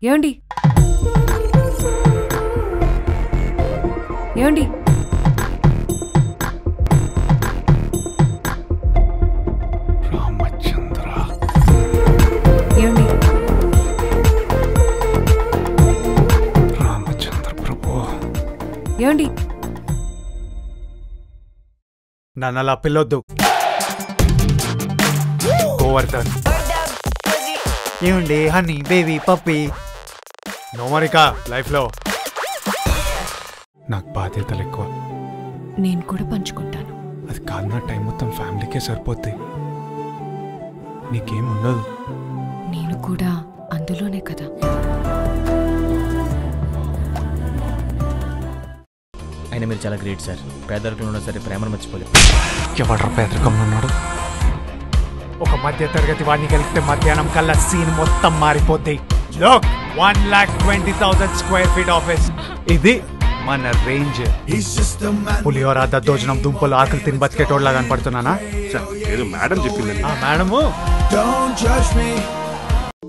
ఏమండి ఏమండి రామచంద్ర ఏమండి రామచంద్ర ప్రభు ఏమండి నన్ను అలా పిల్లొద్దు. గోవర్ధన్ ఏమండి హనీ బేబీ పప్పి నోమరికా లైఫ్లో నాకు బాధ్యతలు ఎక్కువ. నేను కూడా పంచుకుంటాను. అది కాదు, నా టైం మొత్తం ఫ్యామిలీకే సరిపోద్ది, నీకేం ఉండదు. నేను కూడా అందులోనే కదా. అయినా మీరు చాలా గ్రేట్ సార్. పేదరికంలో ఉన్నా సరే ప్రేమను మర్చిపోలేదు. ఎవడ్రా పేదరికంలో ఉన్నాడు? ఒక మధ్య తరగతి వాడిని కలిగితే మధ్యాహ్నం కల్లా సీన్ మొత్తం మారిపోద్ది. Look, 1,20,000 square feet office. ఇది మన రేంజ్. పులిహోర దద్దోజనం దుంపలు ఆకులు తిని బతికేటోడ్లా కనపడుతున్నానా? ఏదో మేడం చెప్పింది. మేడము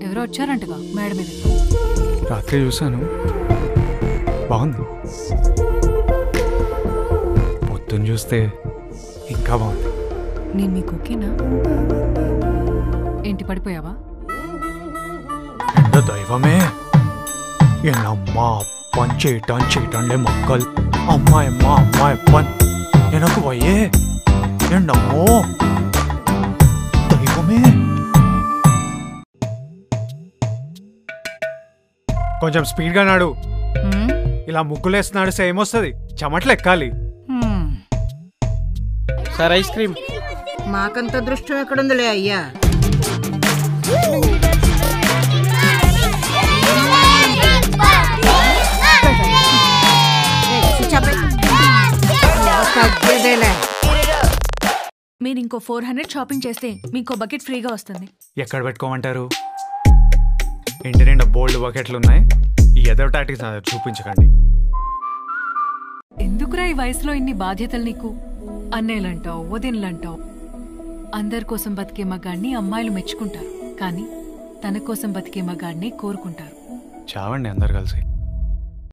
ఎవరో వచ్చారంటగా మేడం మీద. రాత్రి చూసాను, బాగుంది. పొద్దున్న చూస్తే ఇంకా బాగుంది. నేను మీకు ఓకేనా? ఏంటి పడిపోయావా? ఎంత దైవమే, ఎన్నమ్మా పని చేయటంలే మొక్కలు. అమ్మాయి పని వెనక్కు పోయే ఎండమ్మో దైవమే. కొంచెం స్పీడ్గా నాడు. ఇలా ముగ్గులేస్తున్నాడు సేమొస్తుంది, చెమట్లు ఎక్కాలి. Sir ice cream. మాకంత దృష్టం ఎక్కడుందిలే అయ్యా. మీరు ఇంకో 400 షాపింగ్ చేస్తే మీకు బకెట్ ఫ్రీగా వస్తుంది. ఎక్కడ పెట్టుకోమంటారు? ఇంటి నిండా బోల్డ్ బకెట్లు ఉన్నాయి. ఈ ఎదవటాటికి చూపించకండి. ఎందుకురా ఈ వయసులో ఇన్ని బాధ్యతలు నీకు? అన్నయ్యలంటావు, వదినలంటావు. అందరి కోసం బతికే మగాడిని అమ్మాయిలు మెచ్చుకుంటారు, కానీ తన కోసం బతికే మగాడిని కోరుకుంటారు. చావండి అందరు కలిసి.